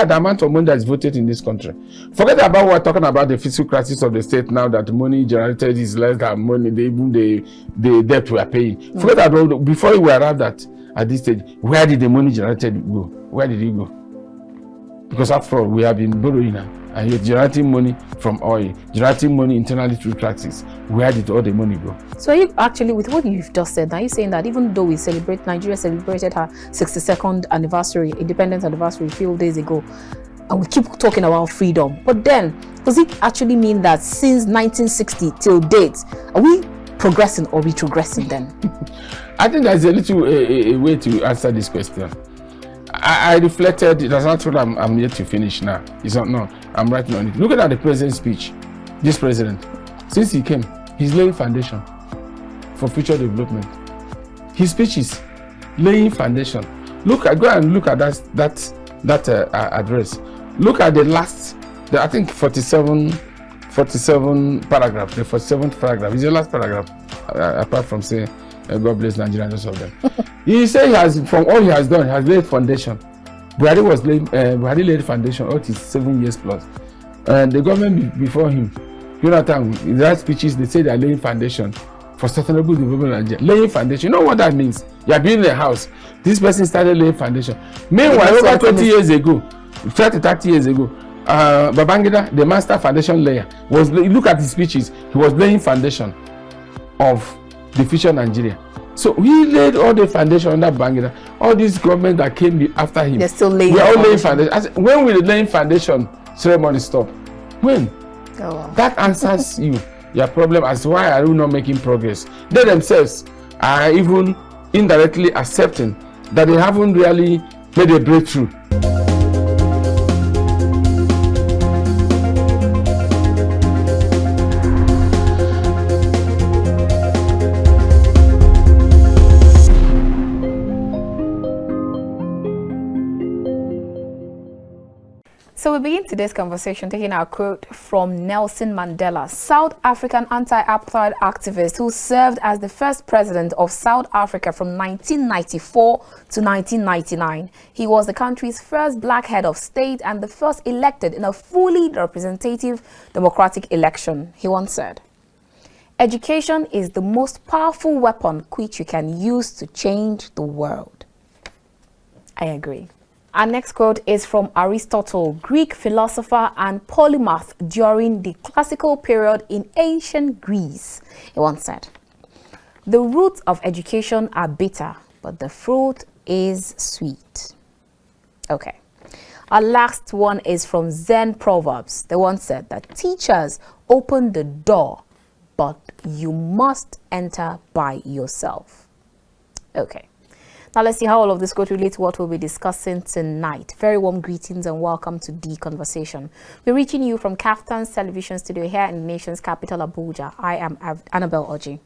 at the amount of money that is voted in this country. Forget about what we're talking about, the fiscal crisis of the state now, that the money generated is less than money, even the debt we are paying. Forget about, before we arrived at this stage, where did the money generated go? Where did it go? Because after all, we have been borrowing now, and you're generating money from oil, generating money internally through taxes. Where did all the money go? So you actually, with what you've just said, are you saying that even though Nigeria celebrated her 62nd anniversary, independence anniversary a few days ago, and we keep talking about freedom, but then does it actually mean that since 1960 till date, are we progressing or retrogressing then? I think there's a little a way to answer this question. I reflected. That's not what I'm yet to finish now. It's not. No, I'm writing on it. Look at the president's speech. This president, since he came, he's laying foundation for future development. His speech is laying foundation. Go and look at that address. Look at the last, I think 47 paragraph. The 47th paragraph is the last paragraph. Apart from saying, God bless Nigeria and those of them. He said from all he has done, he has laid foundation. Buhari laid foundation all his 7 years plus. And the government before him, Jonathan, in that speeches, they say they are laying foundation for sustainable development in Nigeria. Laying foundation, you know what that means? You are building a house. This person started laying foundation. Meanwhile, over 20 years ago, 30 years ago, Babangida, the master foundation layer, look at his speeches, he was laying foundation of the future Nigeria. So he laid all the foundation under Babangida. All these government that came after him, they're still laying. We are all laying foundation. When will the laying foundation ceremony stop? When? Oh, wow. That answers your problem as to why are you not making progress. They themselves are even indirectly accepting that they haven't really made a breakthrough. So we begin today's conversation taking our quote from Nelson Mandela, South African anti-apartheid activist who served as the first president of South Africa from 1994 to 1999. He was the country's first black head of state and the first elected in a fully representative democratic election. He once said, "Education is the most powerful weapon which you can use to change the world." I agree. Our next quote is from Aristotle, Greek philosopher and polymath during the classical period in ancient Greece. He once said, "The roots of education are bitter, but the fruit is sweet." Okay. Our last one is from Zen Proverbs. They once said that teachers open the door, but you must enter by yourself. Okay. Now let's see how all of this quote relates to what we'll be discussing tonight. Very warm greetings and welcome to The Conversation. We're reaching you from Kaftan's television studio here in the nation's capital, Abuja. I am Annabelle Oji.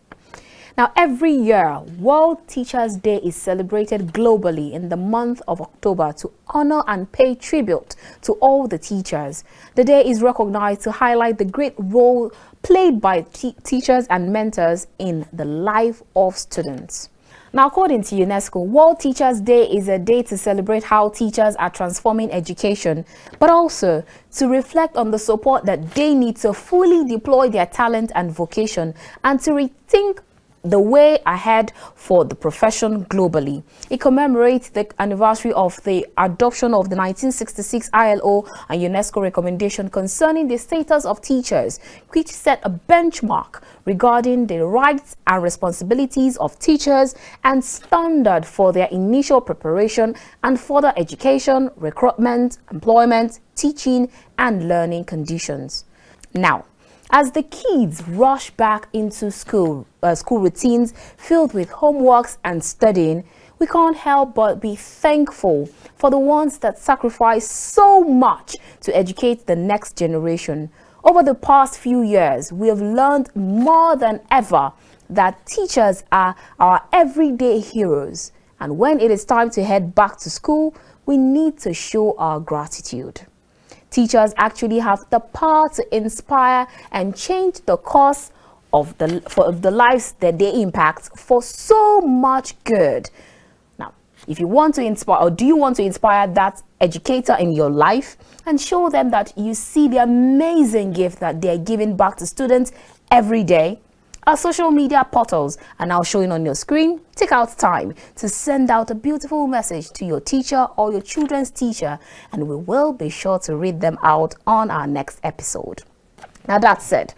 Now, every year, World Teachers' Day is celebrated globally in the month of October to honor and pay tribute to all the teachers. The day is recognized to highlight the great role played by teachers and mentors in the life of students. Now, according to UNESCO, World Teachers' Day is a day to celebrate how teachers are transforming education, but also to reflect on the support that they need to fully deploy their talent and vocation and to rethink the way ahead for the profession globally. It commemorates the anniversary of the adoption of the 1966 ILO and UNESCO recommendation concerning the status of teachers, which set a benchmark regarding the rights and responsibilities of teachers and standard for their initial preparation and further education, recruitment, employment, teaching, and learning conditions. Now, as the kids rush back into school routines filled with homeworks and studying, we can't help but be thankful for the ones that sacrifice so much to educate the next generation. Over the past few years, we have learned more than ever that teachers are our everyday heroes. And when it is time to head back to school, we need to show our gratitude. Teachers actually have the power to inspire and change the course of the lives that they impact for so much good. Now, if you want to inspire, or do you want to inspire that educator in your life and show them that you see the amazing gift that they're giving back to students every day. Our social media portals are now showing on your screen. Take out time to send out a beautiful message to your teacher or your children's teacher, and we will be sure to read them out on our next episode. Now, that said,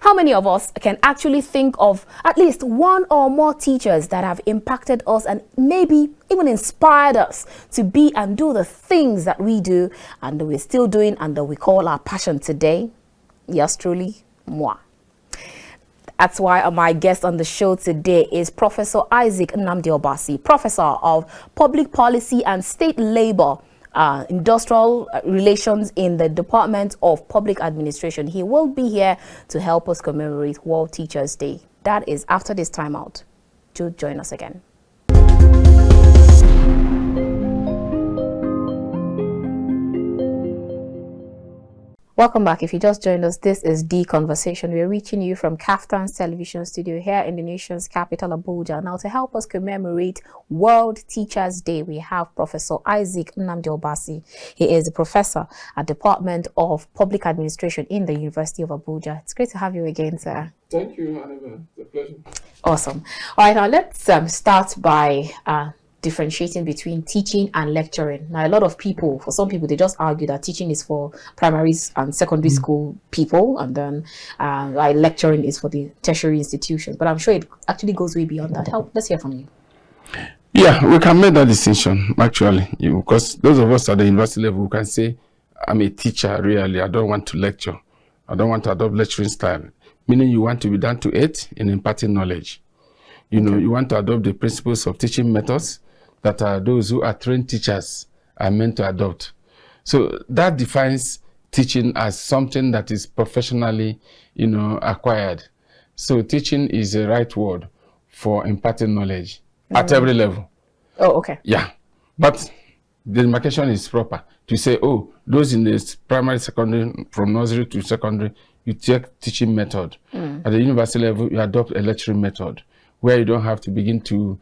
how many of us can actually think of at least one or more teachers that have impacted us and maybe even inspired us to be and do the things that we do and that we're still doing and that we call our passion today? Yours truly, moi. That's why my guest on the show today is Professor Isaac Nnamdi Obasi, Professor of Public Policy and State Labor, Industrial Relations in the Department of Public Administration. He will be here to help us commemorate World Teachers' Day. That is after this time out. Do join us again. Welcome back. If you just joined us, this is The Conversation. We're reaching you from Kaftan's television studio here in the nation's capital, Abuja. Now, to help us commemorate World Teachers' Day, we have Professor Isaac Nnamdi Obasi. He is a professor at Department of Public Administration in the University of Abuja. It's great to have you again, sir. Thank you, Hannibal. It's a pleasure. Awesome. All right, now let's start by differentiating between teaching and lecturing. Now, a lot of people, for some people, they just argue that teaching is for primary and secondary school people, and then like lecturing is for the tertiary institutions. But I'm sure it actually goes way beyond that. Let's hear from you. Yeah, we can make that distinction, actually, because those of us at the university level can say, I'm a teacher, really. I don't want to lecture. I don't want to adopt lecturing style, meaning you want to be down to earth in imparting knowledge. You know, you want to adopt the principles of teaching methods that are those who are trained teachers are meant to adopt. So that defines teaching as something that is professionally, acquired. So teaching is the right word for imparting knowledge at every level. Oh, okay. Yeah. But the demarcation is proper to say, oh, those in the primary, secondary, from nursery to secondary, you take teaching method. At the university level, you adopt a lecturing method where you don't have to begin to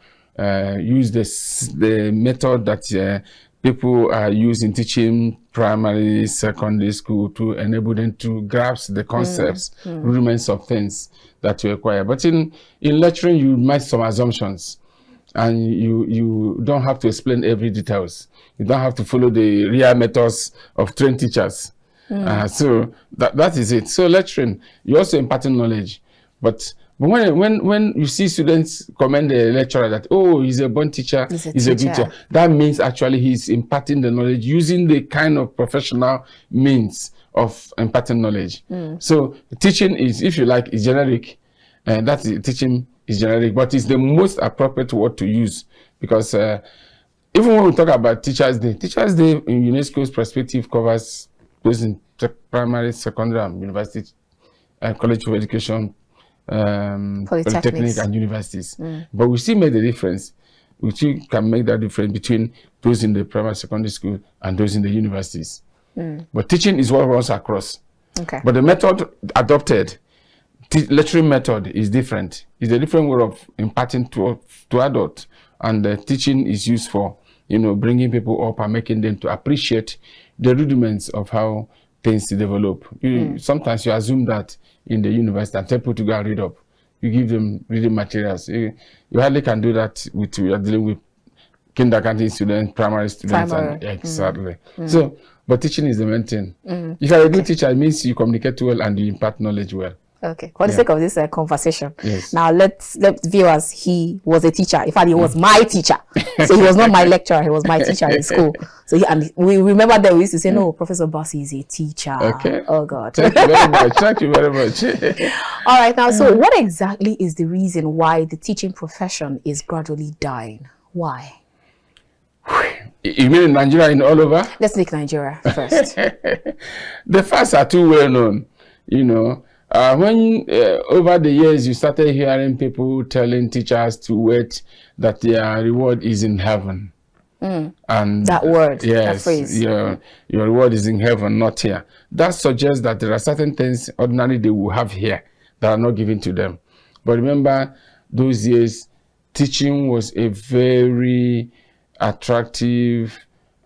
use the method that people are using teaching primary, secondary school to enable them to grasp the concepts, rudiments of things that you acquire. But in lecturing, you make some assumptions, and you don't have to explain every details. You don't have to follow the real methods of trained teachers. So that is it. So lecturing, you also imparting knowledge, but when you see students commend the lecturer that, oh, he's a born teacher, he's a good teacher, that means actually he's imparting the knowledge using the kind of professional means of imparting knowledge. So teaching is, if you like, is generic, and that's teaching is generic, but it's the most appropriate word to use, because even when we talk about Teachers' Day in UNESCO's perspective covers those in primary, secondary, and university, college of education, polytechnic and universities. But we still make the difference. We still can make that difference between those in the primary, secondary school and those in the universities. But teaching is what runs across. Okay. But the method adopted, lecturing method, is different. It's a different way of imparting to adults, and teaching is used for bringing people up and making them to appreciate the rudiments of how things develop. Sometimes you assume that in the university and tell people to go and read up. You give them reading materials. You hardly can do that with you are dealing with kindergarten students, primary students, and exactly. So, but teaching is the main thing. If you're a good teacher, it means you communicate well and you impart knowledge well. Okay. For the sake of this conversation, yes. Now let's viewers. He was a teacher. In fact, he was my teacher. So he was not my lecturer. He was my teacher in school. So and we remember that we used to say, "No, Professor Obasi is a teacher." Okay. Oh God. Thank you very much. Thank you very much. All right. Now, so what exactly is the reason why the teaching profession is gradually dying? Why? You mean in Nigeria and all over? Let's make Nigeria first. The facts are too well known. When over the years you started hearing people telling teachers to wait, that their reward is in heaven. And that word, yes, that phrase. Your reward is in heaven, not here. That suggests that there are certain things ordinarily they will have here that are not given to them. But remember, those years, teaching was a very attractive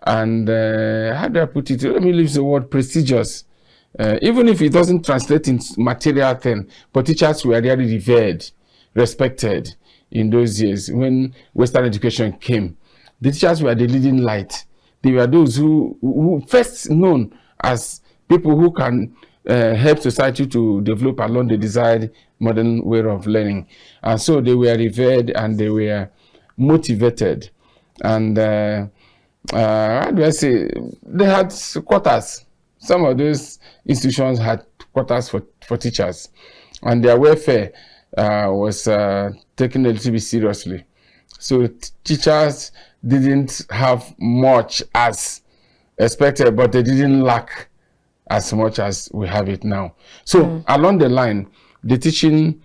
and how do I put it? Let me use the word prestigious. Even if it doesn't translate into material thing, but teachers were really revered, respected in those years when Western education came. The teachers were the leading light. They were those who first known as people who can help society to develop along the desired modern way of learning. And so they were revered and they were motivated. And how do I say? They had quarters. Some of those institutions had quarters for teachers. And their welfare was taken a little bit seriously. So teachers didn't have much as expected, but they didn't lack as much as we have it now. So along the line, the teaching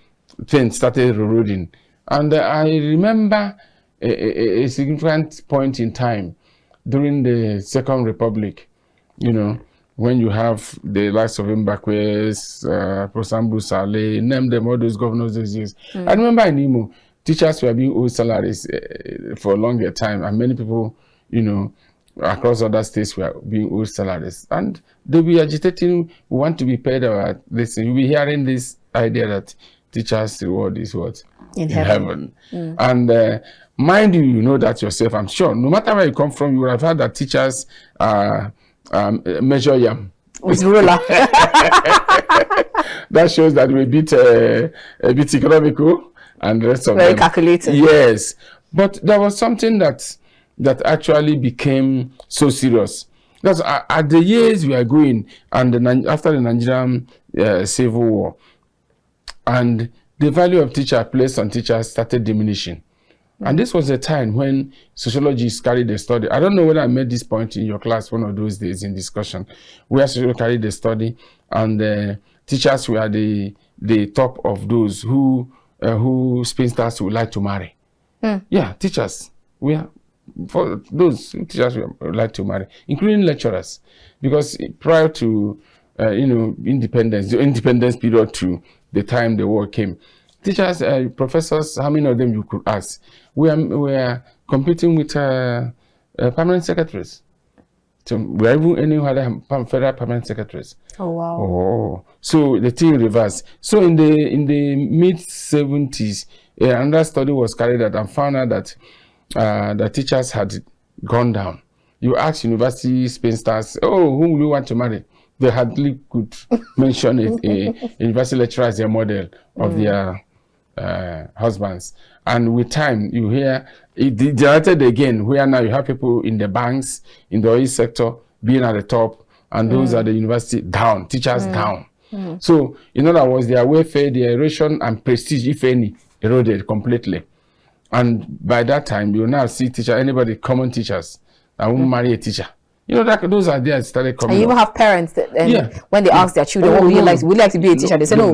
thing started eroding. And I remember a significant point in time during the Second Republic, you know, when you have the likes of Mbakwe, Prof. Saleh, name them, all those governors those years. I remember in Imo, teachers were being owed salaries for a longer time, and many people, you know, across other states were being owed salaries. And they'll be agitating, we want to be paid about this. You'll be hearing this idea that teachers' reward is what? In heaven. And mind you, you know that yourself, I'm sure. No matter where you come from, you would have heard that teachers measure yam. With ruler. That shows that we a bit economical and the rest of very them. calculated. Yes. But there was something that actually became so serious. Because at the years we are going, and after the Nigerian Civil War, and the value of teacher placed on teachers started diminishing. And this was a time when sociologists carried the study. I don't know whether I made this point in your class one of those days in discussion, where sociologists carried the study, and teachers were the top of those who spinsters would like to marry. Yeah, teachers. We are for those teachers we would like to marry, including lecturers, because prior to independence, the independence period to the time the war came, teachers, professors, how many of them you could ask? We are competing with permanent secretaries. So we are even any other federal permanent secretaries. Oh wow! Oh, so the thing reversed. So in the mid-70s, another study was carried out and found out that the teachers had gone down. You ask university spinsters, oh, whom do you want to marry? They hardly could mention a university lecturer as a model of their husbands. And with time, you hear it degenerated again, where now you have people in the banks, in the oil sector, being at the top, and those at the university down, teachers down. So, in other words, their welfare, their erosion, and prestige, if any, eroded completely. And by that time, you now see anybody, common teachers, that won't marry a teacher. You know, that those ideas started coming. And you even have parents that, when they ask their children, what would you like? Would you like to be a teacher? They say, no.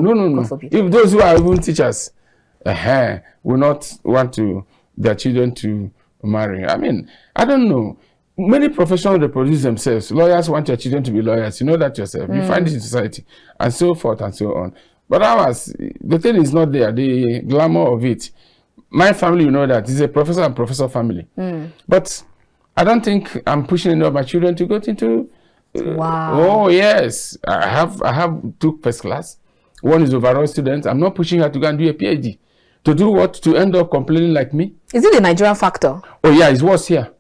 If those who are even teachers will not want their children to marry. I mean, I don't know. Many professionals reproduce themselves. Lawyers want your children to be lawyers. You know that yourself. You find it in society, and so forth and so on. But ours, the thing is not there. The glamour of it. My family, you know that, is a professor and professor family. But I don't think I'm pushing any of my children to go into. Wow. Oh yes, I have 2 first class. One is overall student. I'm not pushing her to go and do a PhD. To do what? To end up complaining like me? Is it the Nigerian factor? Oh yeah, it's worse here.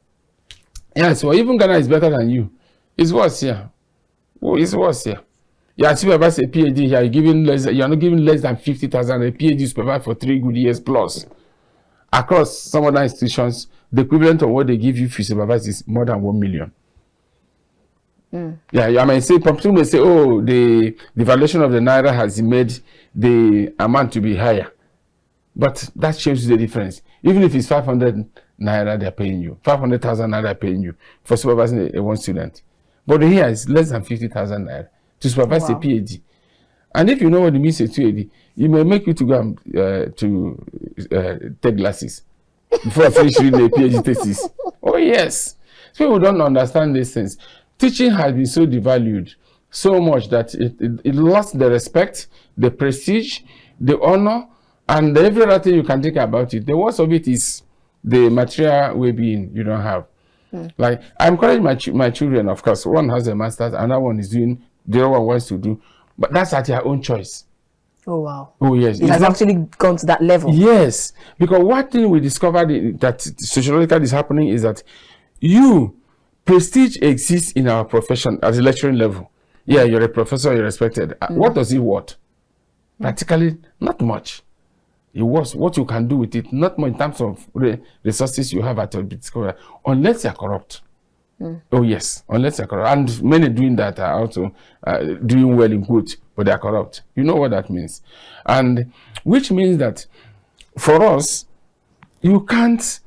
Yes, well, even Ghana is better than you. It's worse here. Oh, it's worse here. Yeah, supervise a PhD here. You're not giving less than 50,000. A PhD supervised for 3 good years plus. Across some other institutions, the equivalent of what they give you if you supervise is more than 1 million. Yeah, I mean, people may say, oh, the valuation of the naira has made the amount to be higher. But that shows the difference. Even if it's 500 naira, they're paying you. 500,000 naira, they're paying you for supervising a one student. But here it's less than 50,000 naira to supervise a PhD. And if you know what it means a PhD, it may make you to go and take glasses before I finish reading a PhD thesis. Oh yes. So people don't understand these things. Teaching has been so devalued so much that it lost the respect, the prestige, the honor, and every other thing you can think about it. The worst of it is the material well-being you don't have. Like, I encourage my children, of course. One has a master's, another one is doing, the other one wants to do. But that's at their own choice. Oh, wow. Oh, yes. It has actually gone to that level. Yes. Because one thing we discovered that sociologically is happening is that prestige exists in our profession at the lecturing level. Yeah, you're a professor, you're respected. What does it worth? Practically, not much. It was what you can do with it, not more in terms of resources you have at your discovery, unless you're corrupt. Oh, yes, unless you're corrupt. And many doing that are also doing well in quotes, but they're corrupt. You know what that means. And which means that for us, you can't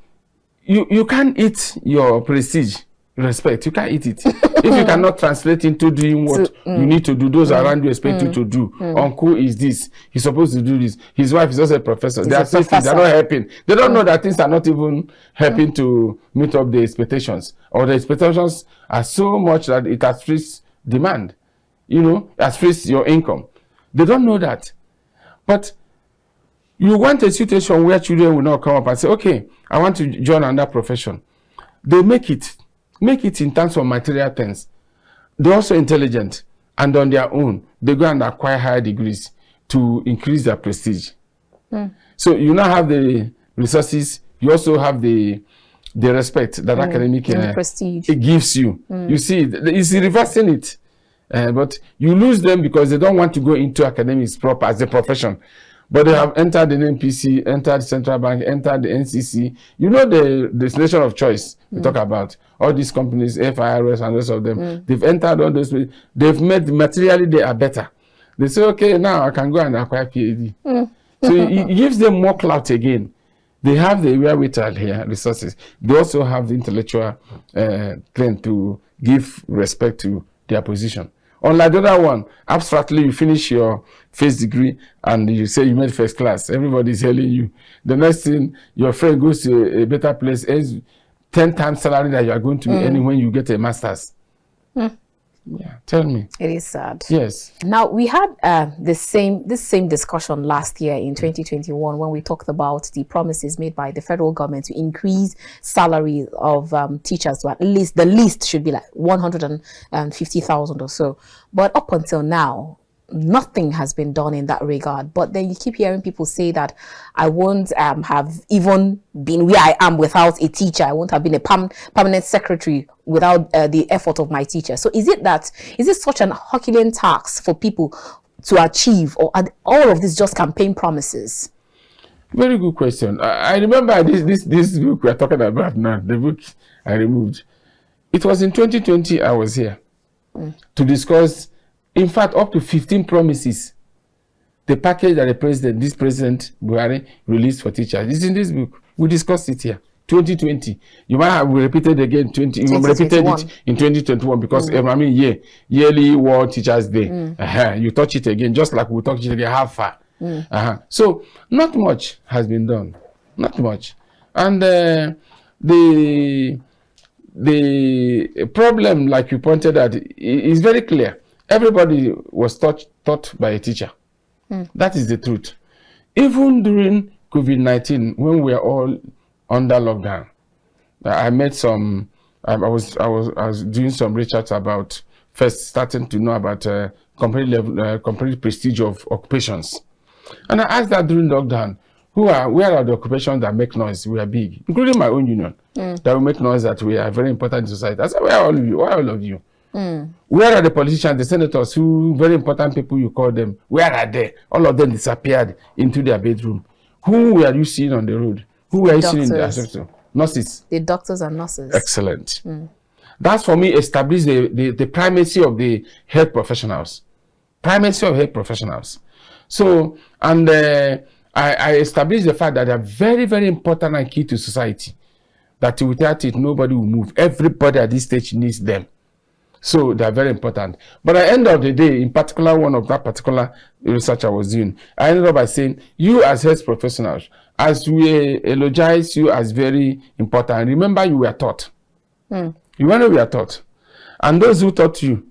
eat your prestige, respect. You can't eat it. If you cannot translate into doing what you need to do, those around you expect you to do. Uncle is this. He's supposed to do this. His wife is also a professor. They are selfish. They're not helping. They don't know that things are not even helping to meet up the expectations. Or the expectations are so much that it has freezed demand. You know, it has freezed your income. They don't know that. But you want a situation where children will not come up and say, okay, I want to join another profession. They make it in terms of material things. They're also intelligent, and on their own, they go and acquire higher degrees to increase their prestige. So you now have the resources, you also have the respect that academic prestige it gives you. You see, it's reversing it. But you lose them because they don't want to go into academics proper as a profession. But they have entered the NPC, entered Central Bank, entered the NCC. You know the destination of choice we talk about. All these companies, FIRS and the rest of them, they've entered all those. They've made materially they are better. They say, okay, now I can go and acquire PhD. So it gives them more clout again. They have the wherewithal here, resources. They also have the intellectual claim to give respect to their position. Unlike the other one, abstractly, you finish your first degree and you say you made first class. Everybody's hailing you. The next thing, your friend goes to a better place, earns 10 times salary that you are going to be earning when you get a master's. Yeah, tell me. It is sad. Yes. Now, we had this same discussion last year in 2021 when we talked about the promises made by the federal government to increase salary of teachers to at least, the least should be like 150,000 or so. But up until now, nothing has been done in that regard. But then you keep hearing people say that I won't have even been where I am without a teacher. I won't have been a permanent secretary without the effort of my teacher. So is it such an Herculean task for people to achieve, or are all of this just campaign promises? Very good question. I remember this book we're talking about now, the book I removed. It was in 2020 I was here to discuss, in fact, up to 15 promises. The package that this President Buhari released for teachers is in this book. We discussed it here. 2020. You might have repeated again. You repeated it in 2021 because I mean, yearly World Teachers Day. You touch it again, just like we touch it again. How far? So not much has been done. Not much. And the problem, like you pointed out, is very clear. Everybody was taught by a teacher. That is the truth. Even during COVID-19, when we are all under lockdown, I met some. I was doing some research about first starting to know about comparative prestige of occupations, and I asked that during lockdown, where are the occupations that make noise? We are big, including my own union, that will make noise, that we are very important in society. I said, where are all of you? Where are all of you? Where are the politicians, the senators, who very important people you call them? Where are they? All of them disappeared into their bedroom. Who were you seeing on the road? Who were you seeing in the hospital? Nurses. The doctors and nurses. Excellent. That's for me established the primacy of the health professionals. Primacy of health professionals. So, and I established the fact that they are very, very important and key to society. That without it, nobody will move. Everybody at this stage needs them. So they are very important. But at the end of the day, in particular, one of that particular research I was doing, I ended up by saying, you as health professionals, as we elogize you as very important, remember you were taught. You know we are taught. And those who taught you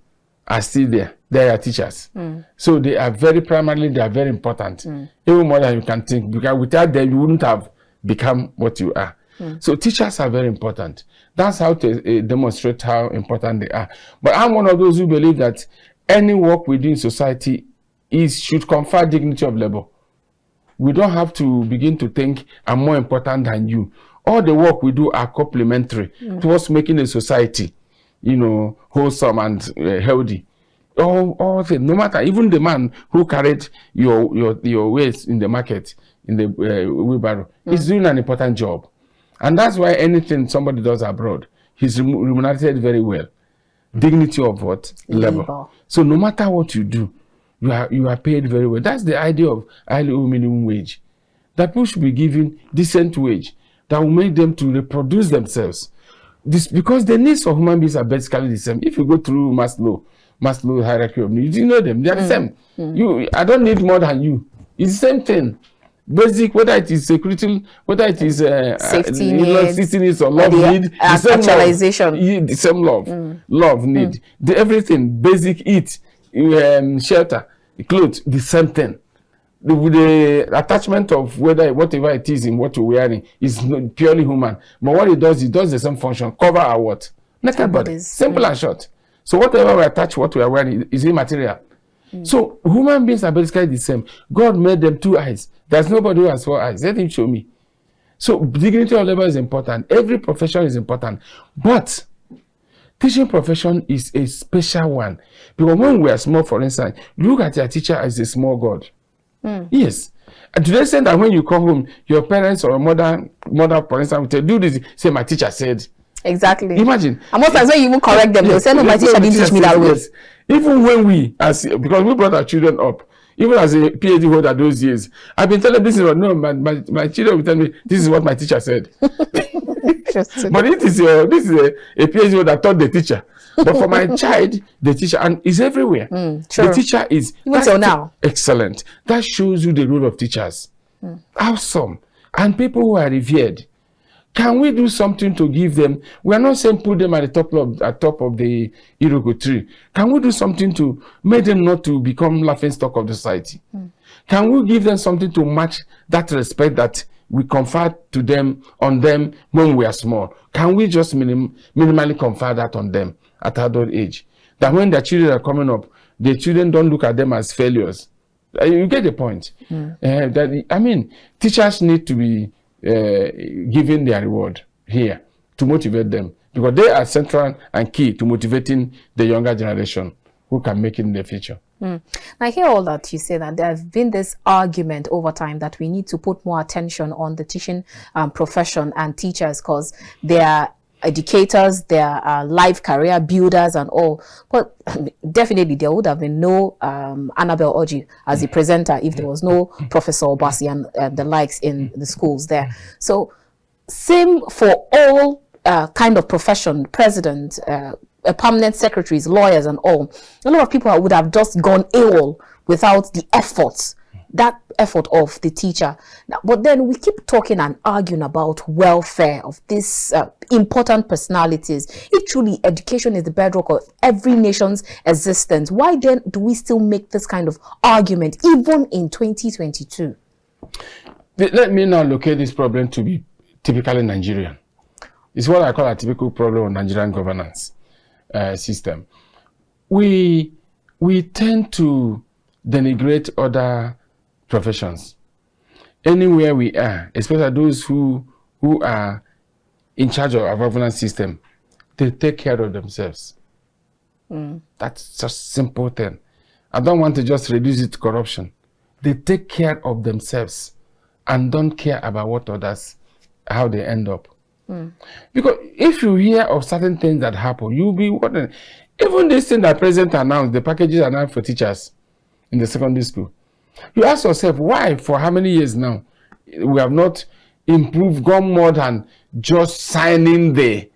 are still there. They are teachers. So they are very important. Even more than you can think. Because without them, you wouldn't have become what you are. So teachers are very important. That's how to demonstrate how important they are. But I'm one of those who believe that any work we do in society should confer dignity of labor. We don't have to begin to think I'm more important than you. All the work we do are complementary towards making a society, wholesome and healthy. All things, no matter, even the man who carried your waste in the market, in the wheelbarrow, is doing an important job. And that's why anything somebody does abroad, he's remunerated very well. Dignity of what? Labor. So no matter what you do, you are paid very well. That's the idea of ILO minimum wage. That people should be given decent wage that will make them to reproduce themselves. This because the needs of human beings are basically the same. If you go through Maslow hierarchy of needs, you know them. They are the same. I don't need more than you. It's the same thing. Basic, whether it is security, whether it is safety needs or love need, actualization, the same love need, everything, basic eat, shelter, clothes, the same thing. The attachment of whatever it is in what you're wearing is purely human. But what it does the same function. Cover our what? Naked body. Simple and short. So whatever we attach what we are wearing is immaterial. So human beings are basically the same. God made them 2 eyes. There's nobody who has 4 eyes. Let him show me. So dignity of labor is important. Every profession is important. But teaching profession is a special one. Because when we are small, for instance, look at your teacher as a small God. Yes. And to the extent that when you come home, your parents or mother, for instance, will tell you, do this. Say, my teacher said. Exactly. Imagine. And most times when you even correct them, they'll say, no, my teacher didn't teach me that way. Yes. Even when because we brought our children up, even as a PhD holder those years, I've been telling them this is what, no, my children will tell me, this is what my teacher said. But this is a PhD holder taught the teacher. But for my child, the teacher, and is everywhere. Sure. The teacher is even till now. Excellent. That shows you the role of teachers. Awesome. And people who are revered. Can we do something to give them? We are not saying put them at the top of the Iroko tree. Can we do something to make them not to become laughing stock of the society? Can we give them something to match that respect that we confer on them when we are small? Can we just minimally confer that on them at adult age? That when their children are coming up, the children don't look at them as failures. You get the point. Teachers need to be given their reward here to motivate them, because they are central and key to motivating the younger generation who can make it in the future. I hear all that you say, that there has been this argument over time that we need to put more attention on the teaching profession and teachers, because they are educators, they are life career builders and all. But definitely there would have been no Annabel Oji as the presenter if there was no Professor Obasi and the likes in the schools there. So same for all kind of profession, president, permanent secretaries, lawyers and all. A lot of people would have just gone AWOL without the efforts, that effort of the teacher. But then we keep talking and arguing about welfare of these important personalities. If truly education is the bedrock of every nation's existence, why then do we still make this kind of argument even in 2022? Let me now locate this problem to be typically Nigerian. It's what I call a typical problem of Nigerian governance system. We tend to denigrate other professions. Anywhere we are, especially those who are in charge of our governance system, they take care of themselves. That's just a simple thing. I don't want to just reduce it to corruption. They take care of themselves and don't care about what others, how they end up. Because if you hear of certain things that happen, you'll be wondering. Even this thing that President announced, the packages announced for teachers in the secondary school. You ask yourself, why for how many years now we have not improved, gone more than just signing the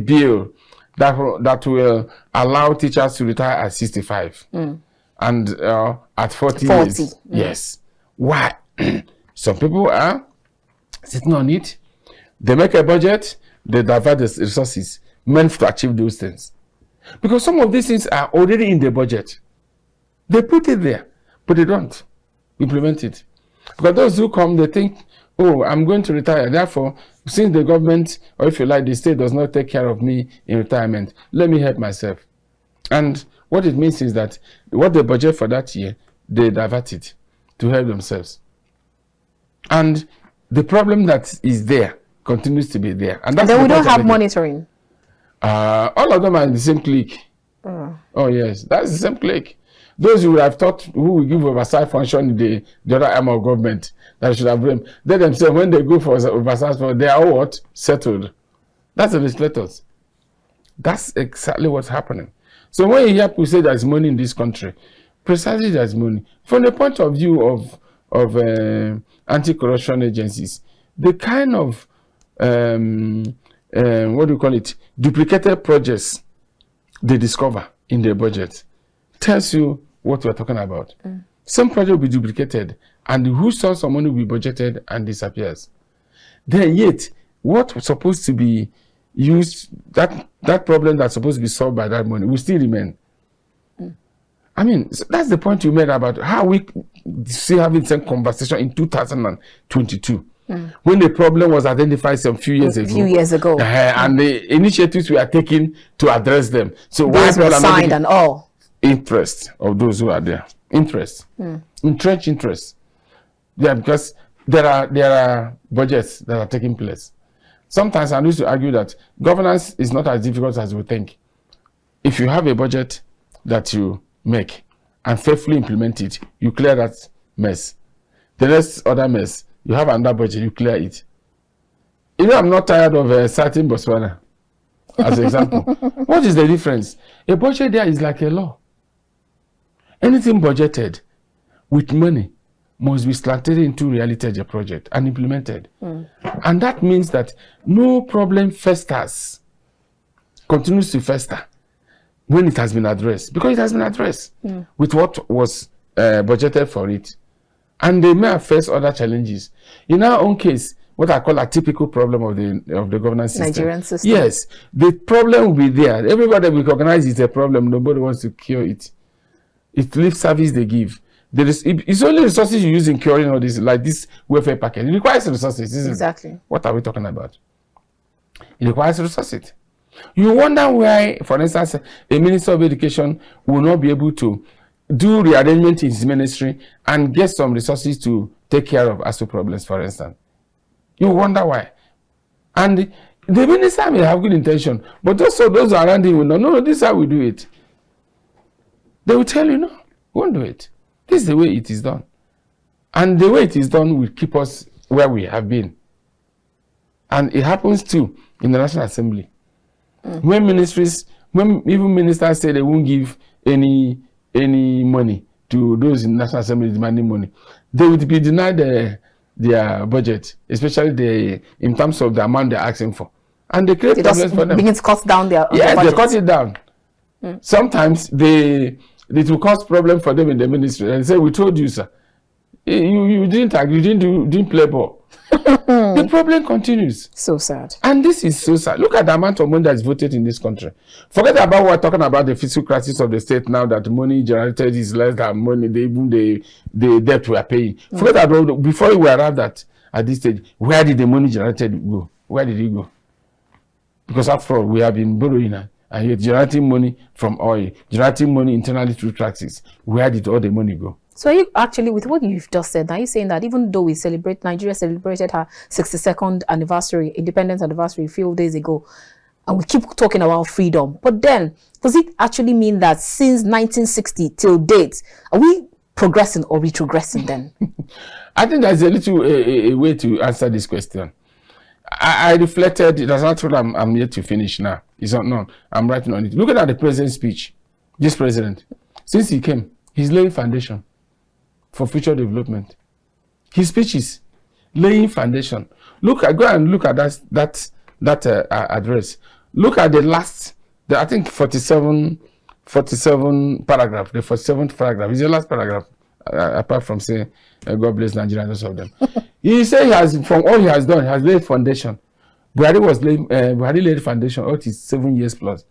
bill that will allow teachers to retire at 65 and at 40 years. Yes. Why? Some people are sitting on it. They make a budget, they divert the resources meant to achieve those things. Because some of these things are already in the budget. They put it there, but they don't implement it. Because those who come, they think oh, I'm going to retire. Therefore, since the government, or if you like, the state does not take care of me in retirement, let me help myself. And what it means is that what they budget for that year, they divert it to help themselves. And the problem that is there continues to be there. And that's then we don't have monitoring. All of them are in the same clique. Oh, yes, that's the same clique. Those who would have thought who will give oversight function in the other arm of government that should have blamed, they themselves, when they go for oversight, they are all what? Settled. That's the legislators. That's exactly what's happening. So when you hear people say there's money in this country, precisely there's money. From the point of view of anti-corruption agencies, the kind of what do you call it, duplicated projects they discover in their budget tells you what we're talking about. Some project will be duplicated, and who source of money will be budgeted and disappears. Then yet, what was supposed to be used, that problem that's supposed to be solved by that money will still remain. I mean, so that's the point you made about how we still having the same conversation in 2022. When the problem was identified some few years ago. And the initiatives we are taking to address them. So why were signed and all. Interest of those who are there. Interest. Entrenched interest. Yeah, because there are budgets that are taking place. Sometimes I used to argue that governance is not as difficult as we think. If you have a budget that you make and faithfully implement it, you clear that mess. The next other mess, you have another budget, you clear it. You know, I'm not tired of citing Botswana as an example. What is the difference? A budget there is like a law. Anything budgeted with money must be translated into reality as a project and implemented. And that means that no problem festers, continues to fester when it has been addressed, because it has been addressed with what was budgeted for it. And they may have faced other challenges. In our own case, what I call a typical problem of the governance system. Nigerian system. Yes, the problem will be there. Everybody will recognize it's a problem. Nobody wants to cure it. It lip service they give. It's only resources you use in curing all this, like this welfare package. It requires resources, isn't exactly. it? What are we talking about? It requires resources. You wonder why, for instance, a minister of education will not be able to do rearrangement in his ministry and get some resources to take care of ASU problems, for instance. You wonder why. And the minister may have good intention, but also those around him will know, no, this is how we do it. They will tell you, no, we won't do it. This is the way it is done. And the way it is done will keep us where we have been. And it happens too in the National Assembly. When even ministers say they won't give any money to those in National Assembly demanding money, they would be denied their budget, especially in terms of the amount they're asking for. And they create problems for them. Begin to cut down their budget. They cut it down. Sometimes it will cause problem for them in the ministry. And they say, we told you, sir. You didn't agree, you didn't play ball. The problem continues. So sad. And this is so sad. Look at the amount of money that's voted in this country. Forget about what we're talking about, the fiscal crisis of the state now, that money generated is less than money, the debt we are paying. Forget about before we arrived at this stage, where did the money generated go? Where did it go? Because after all, we have been borrowing and yet generating money from oil, generating money internally through taxes. Where did all the money go? So are you actually, with what you've just said, are you saying that even though Nigeria celebrated her 62nd anniversary, independence anniversary a few days ago, and we keep talking about freedom, but then does it actually mean that since 1960 till date, are we progressing or retrogressing then? I think there's a little a way to answer this question. I reflected, that's not what I'm yet to finish now. It's not, no, I'm writing on it. Look at the president's speech. This president, since he came, he's laying foundation for future development. His speech is laying foundation. Go and look at that address. Look at the last, I think 47 paragraph. The 47th paragraph is the last paragraph. Apart from saying, God bless Nigeria, those of them. He said from all he has done, he has laid foundation. Buhari laid foundation all his 7 years plus.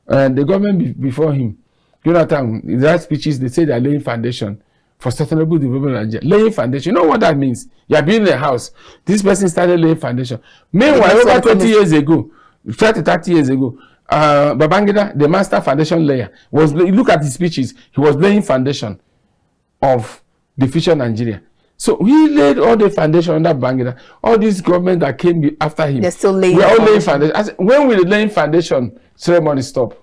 And the government before him, Jonathan, in their speeches, they say they are laying foundation for sustainable development in Nigeria. Laying foundation. You know what that means? You are building a house. This person started laying foundation. Meanwhile, over 20 years ago, 30 years ago, Babangida, the master foundation layer, look at his speeches. He was laying foundation of the future Nigeria. So he laid all the foundation under Babangida. All these government that came after him, they're still laying. We're all laying foundation. When will the laying foundation ceremony stop?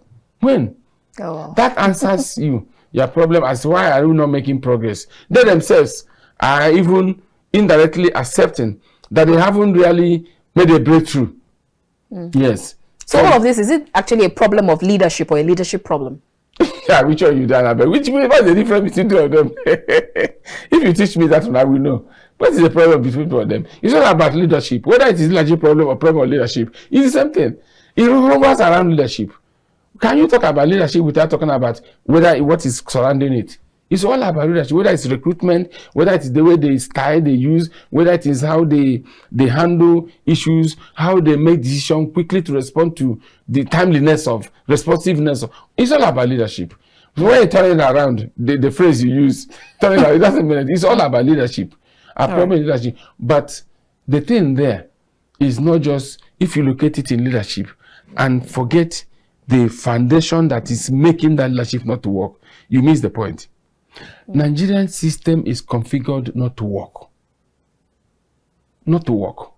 When? Oh, wow. That answers your problem as to why are we not making progress. They themselves are even indirectly accepting that they haven't really made a breakthrough. Yes. So all of this, is it actually a problem of leadership or a leadership problem? Yeah, which one you done? But what's the difference between two of them? If you teach me that one, I will know. What is the problem between two of them? It's not about leadership. Whether it is leadership problem or problem of leadership, it's the same thing. It revolves around leadership. Can you talk about leadership without talking about what is surrounding it? It's all about leadership, whether it's recruitment, whether it's the way they use, whether it is how they handle issues, how they make decisions quickly to respond to the timeliness of responsiveness. It's all about leadership. When you turn it around, the phrase you use, turn it around, it doesn't mean it. It's all about leadership. Problem leadership. But the thing there is not just if you locate it in leadership and forget the foundation that is making that leadership not to work, you miss the point. Nigerian system is configured not to work. Not to work.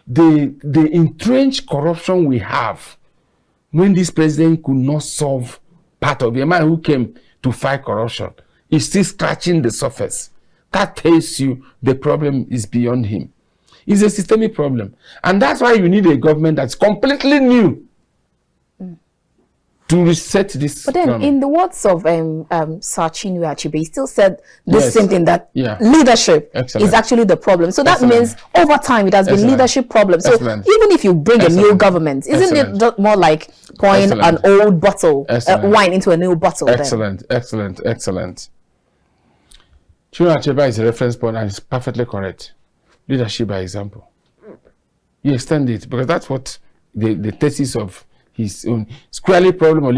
The entrenched corruption we have, when this president could not solve part of it, a man who came to fight corruption is still scratching the surface. That tells you the problem is beyond him. It's a systemic problem. And that's why you need a government that's completely new to reset this. But then, in the words of Sir Chinua Achebe, he still said this same thing, that leadership is actually the problem. So that means over time it has been leadership problem. So even if you bring a new government, isn't it just more like pouring an old bottle wine into a new bottle? Excellent. Chinua Achebe is a reference point and it's perfectly correct. Leadership by example. You extend it because that's what the thesis of his own squarely problem of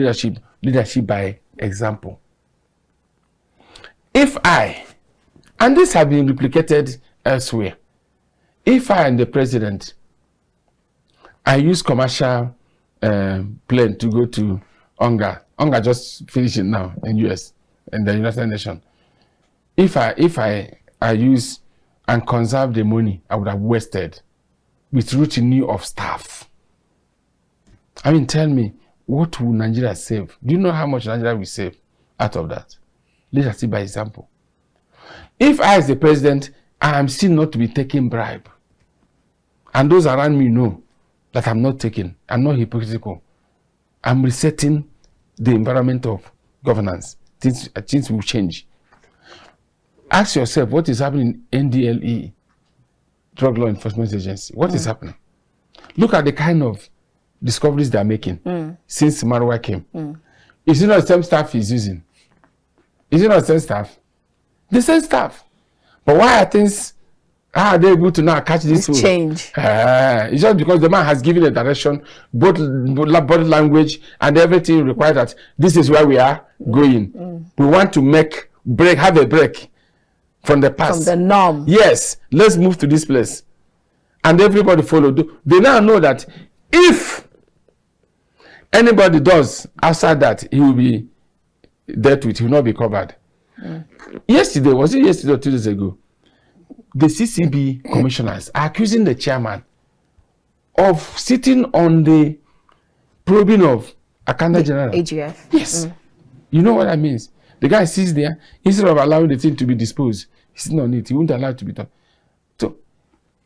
leadership by example. If I, and this has been replicated elsewhere, if I am the president, I use commercial plane to go to UNGA. UNGA just finishing now in US and the United Nations. If I use and conserve the money I would have wasted with retinue of staff. I mean, tell me, what will Nigeria save? Do you know how much Nigeria will save out of that? Let us see by example. If I, as the president, I am seen not to be taking bribe, and those around me know that I'm not taking, I'm not hypocritical, I'm resetting the environment of governance. Things will change. Ask yourself what is happening in NDLE, Drug Law Enforcement Agency. What is happening? Look at the kind of discoveries they are making since Marwa came. Is it not the same staff he's using? Is it not the same staff? The same staff. But why are they able to now catch this change? It's just because the man has given a direction, both body language and everything required that this is where we are going. We want to have a break from the past. From the norm. Yes, let's move to this place. And everybody follow. They now know that if anybody does outside that, he will be dealt with, he will not be covered. Yesterday, was it yesterday or 2 days ago? The CCB commissioners are accusing the chairman of sitting on the probing of Akanda General. AGF. Yes. You know what that means? The guy sits there, instead of allowing the thing to be disposed, he's sitting on it, he won't allow it to be done.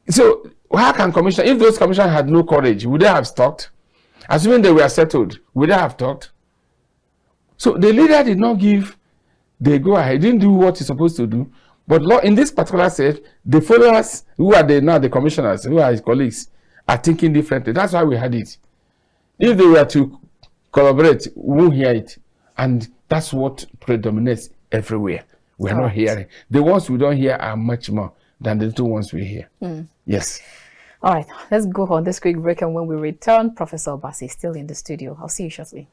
So how can commissioners, if those commissioners had no courage, would they have talked? Assuming they were settled, would they have talked? So the leader did not give the go-ahead, he didn't do what he's supposed to do. But in this particular set, the followers, who are now the commissioners, who are his colleagues, are thinking differently. That's why we had it. If they were to collaborate, we won't hear it. And that's what predominates everywhere. We're not hearing. The ones we don't hear are much more than the two ones we hear. Yes. All right, let's go on this quick break, and when we return, Professor Obasi is still in the studio. I'll see you shortly.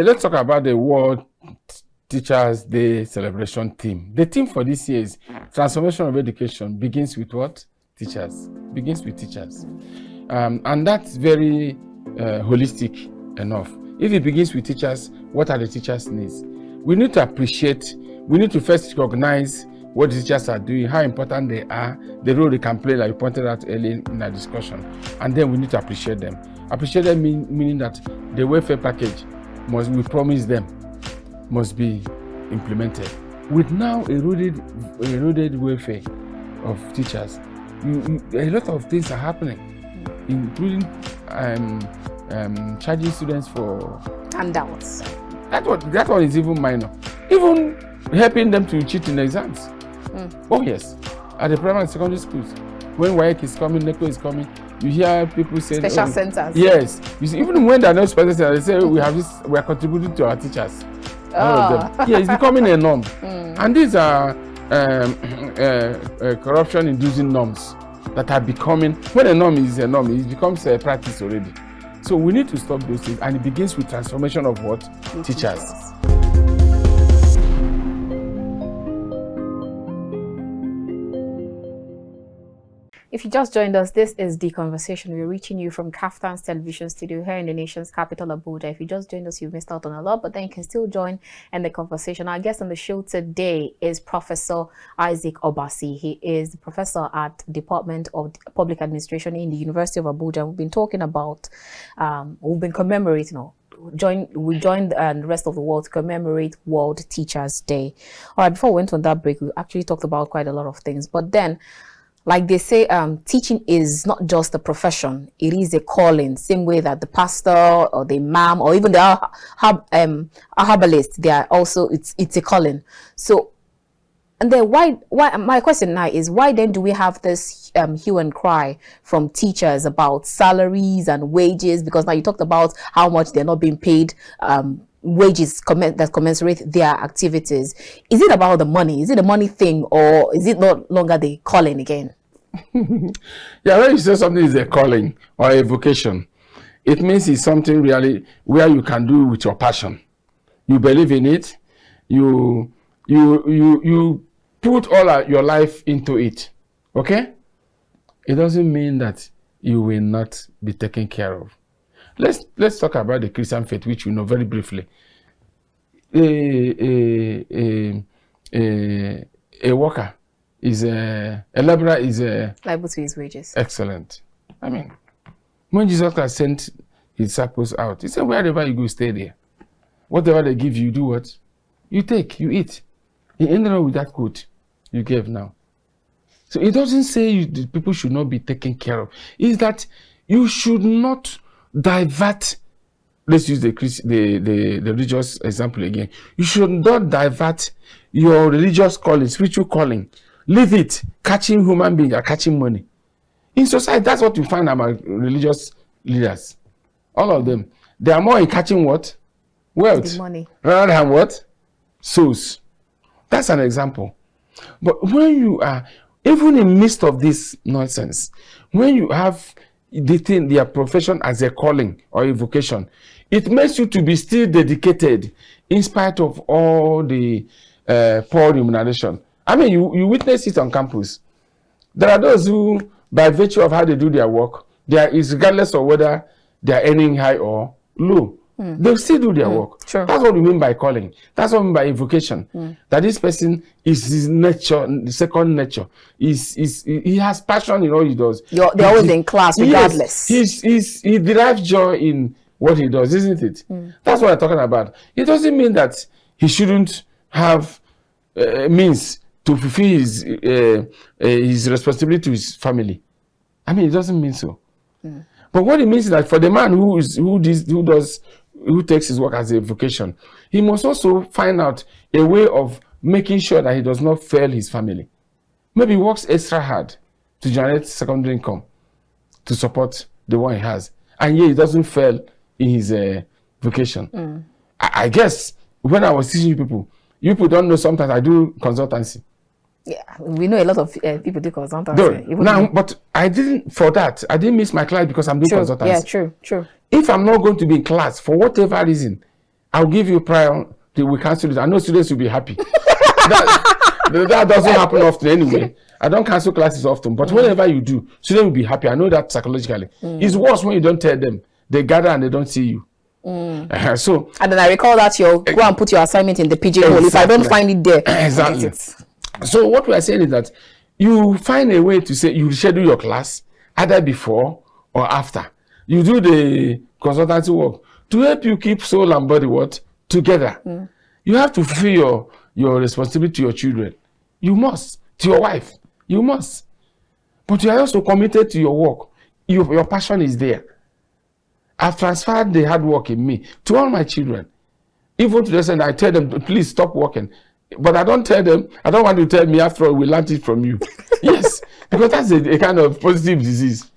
Let's talk about the World Teachers Day celebration theme. The theme for this year is transformation of education begins with what? Teachers. Begins with teachers. And that's very holistic enough. If it begins with teachers, what are the teachers' needs? We need to appreciate, we need to first recognize what the teachers are doing, how important they are, the role they can play, like you pointed out earlier in our discussion. And then we need to appreciate them. Appreciate them meaning that the welfare package we promise them must be implemented. With now eroded welfare of teachers, a lot of things are happening, including charging students for handouts. That one is even minor. Even helping them to cheat in exams. Oh yes, at the primary and secondary schools, when WAEC is coming, NECO is coming, you hear people say special centers. Yes, you see, even when they're not special centers, they say we are contributing to our teachers. All of them. Yeah, it's becoming a norm. And these are corruption-inducing norms that are becoming. When a norm is a norm, it becomes a practice already. So we need to stop those things, and it begins with transformation of what? Teachers. If you just joined us, this is The Conversation. We're reaching you from Kaftan's television studio here in the nation's capital, Abuja. If you just joined us, you've missed out on a lot, but then you can still join in the conversation. Our guest on the show today is Professor Isaac Obasi. He is the professor at Department of Public Administration in the University of Abuja. We've been talking about, we've been commemorating, we joined the rest of the world to commemorate World Teachers Day. All right, before we went on that break, we actually talked about quite a lot of things, but then, like they say, teaching is not just a profession, it is a calling. Same way that the pastor or the imam or even the herbalist, they are also, it's a calling. So, and then why my question now is, why then do we have this hue and cry from teachers about salaries and wages? Because now you talked about how much they're not being paid wages that commensurate their activities. Is it about the money? Is it a money thing, or is it no longer the calling again? Yeah, when you say something is a calling or a vocation, it means it's something really where you can do with your passion. You believe in it. You put all your life into it. Okay? It doesn't mean that you will not be taken care of. Let's talk about the Christian faith, which you know very briefly. A worker is a laborer is liable to his wages. Excellent. I mean, when Jesus Christ sent his disciples out, he said, wherever you go, stay there. Whatever they give you, do what? You take, you eat. He ended up with that quote you gave now. So it doesn't say the people should not be taken care of. It's that you should not divert. Let's use the religious example again. You should not divert your religious calling, spiritual calling. Leave it. Catching human beings or catching money. In society, that's what you find about religious leaders. All of them. They are more in catching what? Wealth. Money. Rather than what? Souls. That's an example. But when you are, even in the midst of this nonsense, when you have their profession as a calling or a vocation, it makes you to be still dedicated in spite of all the poor remuneration. I mean, you witness it on campus. There are those who, by virtue of how they do their work, there is regardless of whether they are earning high or low, they'll still do their work. Sure. That's what we mean by calling. That's what we mean by vocation. That this person is his nature, the second nature. He has passion in all he does. They're always in class regardless. Yes, he derives joy in what he does, isn't it? That's what I'm talking about. It doesn't mean that he shouldn't have means to fulfill his responsibility to his family. I mean, it doesn't mean so. But what it means is that for the man who takes his work as a vocation, he must also find out a way of making sure that he does not fail his family. Maybe he works extra hard to generate secondary income to support the one he has, and yet he doesn't fail in his vocation. I guess when I was teaching you people don't know, sometimes I do consultancy. Yeah, we know a lot of people do consultancy. But I didn't miss my class because I'm doing consultancy. Yeah, true. If I'm not going to be in class for whatever reason, I'll give you prior. We cancel it. I know students will be happy. that doesn't happen often anyway. I don't cancel classes often, but whenever you do, students will be happy. I know that psychologically. It's worse when you don't tell them. They gather and they don't see you. So, and then I recall that you go and put your assignment in the PJ hole. If I don't find it there, exactly. So what we are saying is that you find a way to say you schedule your class either before or after. You do the consultancy work to help you keep soul and body together. You have to fulfill your responsibility to your children. You must. To your wife. You must. But you are also committed to your work. Your passion is there. I've transferred the hard work in me to all my children. Even to the extent I tell them, please stop working. But I don't tell them, I don't want to tell me after all, we learned it from you. Yes, because that's a kind of positive disease.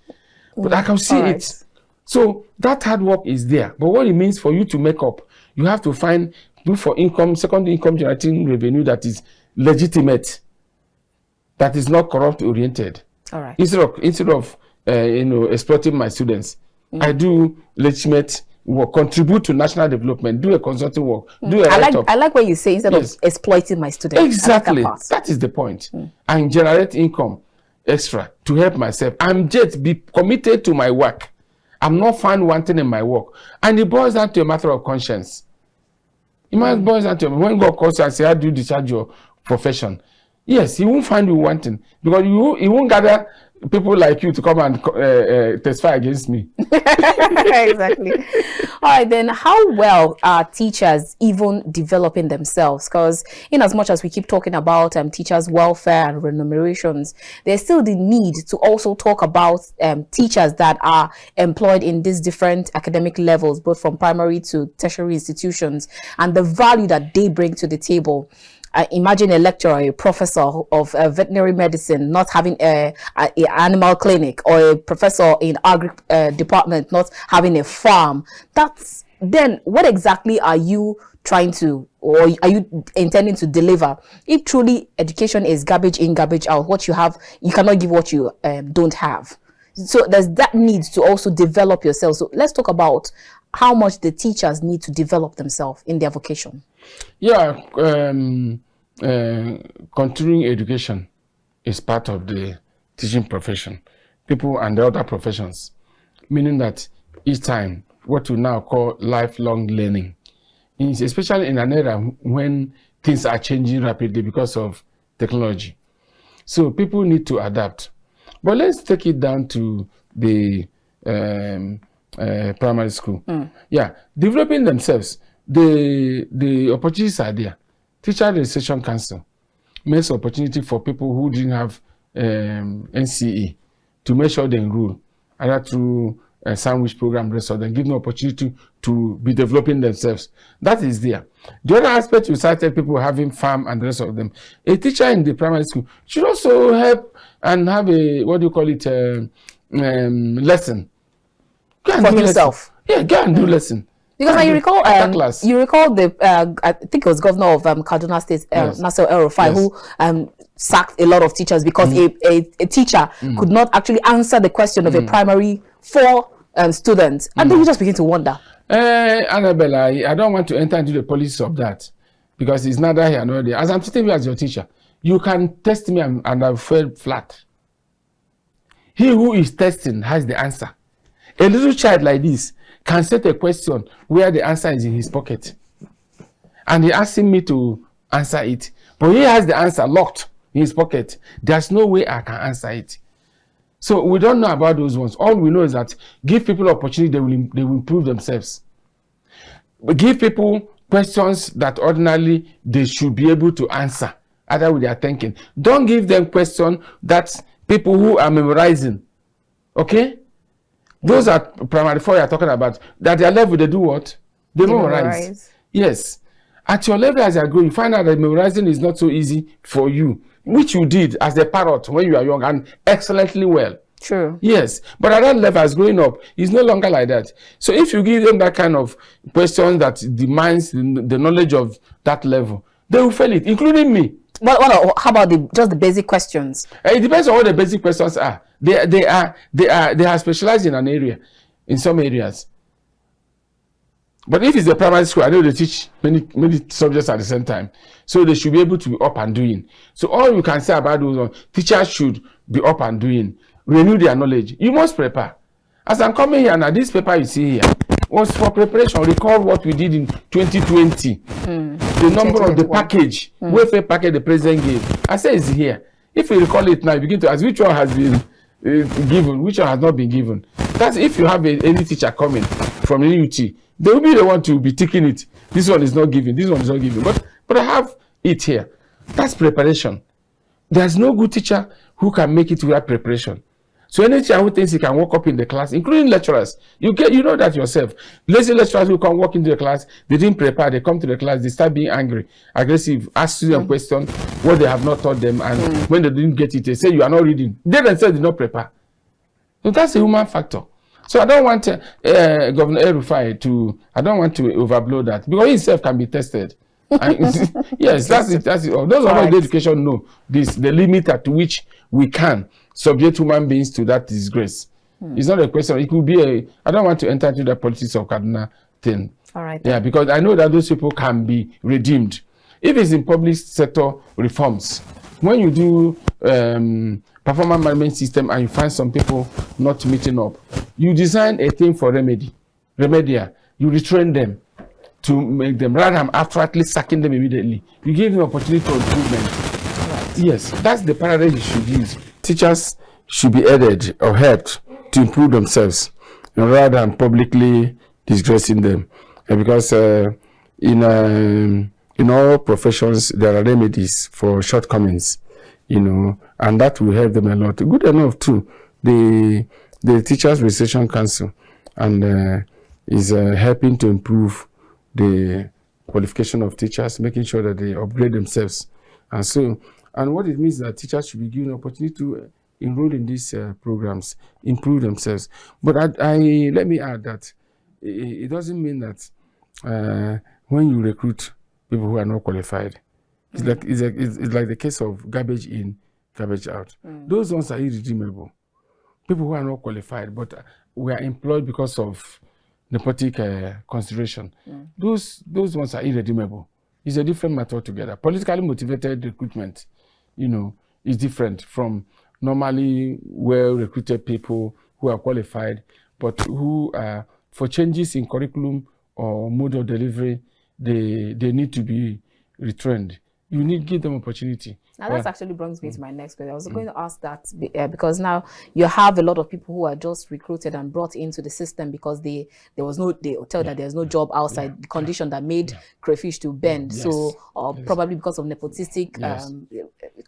But I can see it. So that hard work is there. But what it means for you to make up, you have to look for income, second income generating revenue that is legitimate, that is not corrupt oriented. All right. Instead of exploiting my students, I do legitimate work, contribute to national development, do a consulting work, do a I like what you say, instead of exploiting my students. Exactly. That is the point. And generate income extra to help myself. I'm just be committed to my work. I'm not found wanting in my work. And it boils down to a matter of conscience. It boils down to when God calls you and says, how do you discharge your profession? Yes, he won't find you wanting, because he won't gather people like you to come and testify against me. Exactly. All right, then how well are teachers even developing themselves? Because in as much as we keep talking about teachers' welfare and remunerations, there's still the need to also talk about teachers that are employed in these different academic levels, both from primary to tertiary institutions, and the value that they bring to the table. Imagine a lecturer, a professor of veterinary medicine not having an animal clinic, or a professor in agri department not having a farm. Then what exactly are you trying to, or are you intending to deliver? If truly education is garbage in, garbage out, what you have, you cannot give what you don't have. So there's that need to also develop yourself. So let's talk about how much the teachers need to develop themselves in their vocation. Yeah, continuing education is part of the teaching profession, people and the other professions, meaning that each time what we now call lifelong learning, especially in an era when things are changing rapidly because of technology. So people need to adapt. But let's take it down to the primary school. Yeah, developing themselves. The opportunities are there. Teacher Registration Council makes opportunity for people who didn't have NCE to make sure they enroll, either through a sandwich program, rest of them, give them opportunity to be developing themselves. That is there. The other aspect you cited, people having farm and the rest of them. A teacher in the primary school should also help and have a, what do you call it, lesson. For himself. Yeah, go and do lesson. Because you recall the I think it was governor of Kaduna State, Nasser El-Rufai, who sacked a lot of teachers because a teacher could not actually answer the question of a primary 4 students, and then you just begin to wonder. Annabella, I don't want to enter into the policies of that, because it's neither here nor there. As I'm sitting here as your teacher, you can test me and I've failed flat. He who is testing has the answer. A little child like this can set a question where the answer is in his pocket, and he asking me to answer it, but he has the answer locked in his pocket. There's no way I can answer it. So we don't know about those ones. All we know is that give people opportunity, they will improve themselves. But give people questions that ordinarily they should be able to answer, either with their thinking. Don't give them questions that people who are memorizing, okay? Those are primary 4 you're talking about. At their level, they do what? They memorize. Yes. At your level as you grow, you find out that memorizing is not so easy for you, which you did as a parrot when you are young and excellently well. True. Yes. But at that level, as growing up, it's no longer like that. So if you give them that kind of question that demands the knowledge of that level, they will fail it, including me. How about just the basic questions? It depends on what the basic questions are. They are specialized in an area, in some areas. But if it's a primary school, I know they teach many subjects at the same time. So they should be able to be up and doing. So all you can say about those teachers should be up and doing, renew their knowledge. You must prepare. As I'm coming here now, this paper you see here was for preparation. Recall what we did in 2020. The number of the package, welfare package the president gave. I say it's here. If you recall it now, you begin to ask which one has been given, which one has not been given. That's if you have any teacher coming from the UT, they will be the one to be taking it. This one is not given, this one is not given. But I have it here. That's preparation. There's no good teacher who can make it without preparation. So any teacher who thinks he can walk up in the class, including lecturers, you know that yourself. Lazy lecturers who come walk into the class, they didn't prepare, they come to the class, they start being angry, aggressive, ask them questions, what they have not taught them, and when they didn't get it, they say you are not reading. They themselves did not prepare. So that's a human factor. So I don't want Governor El-Rufai to, I don't want to overblow that, because he himself can be tested. Yes, that's it. Those of us in education know this, the limit at which we can subject human beings to that disgrace. It's not a question. It could be I don't want to enter into the politics of Kaduna thing. All right. Yeah, because I know that those people can be redeemed. If it's in public sector reforms, when you do performance management system and you find some people not meeting up, you design a thing for remedial. You retrain them to make them, rather than abstractly sacking them immediately. You give them opportunity for improvement. Right. Yes, that's the paradigm you should use. Teachers should be aided or helped to improve themselves, rather than publicly disgracing them. Because in all professions there are remedies for shortcomings, and that will help them a lot. Good enough too. The Teachers Registration Council and is helping to improve the qualification of teachers, making sure that they upgrade themselves. And what it means is that teachers should be given an opportunity to enroll in these programs, improve themselves. But let me add that it doesn't mean that when you recruit people who are not qualified, it's like the case of garbage in, garbage out. Those ones are irredeemable. People who are not qualified, but we are employed because of nepotic consideration. Those ones are irredeemable. It's a different matter altogether. Politically motivated recruitment, is different from normally well-recruited people who are qualified, but who for changes in curriculum or mode of delivery, they need to be retrained. You need to give them opportunity. Now that actually brings me to my next question. I was going to ask that because now you have a lot of people who are just recruited and brought into the system because they tell that there's no job outside the condition that made crayfish to bend. Yes. So probably because of nepotistic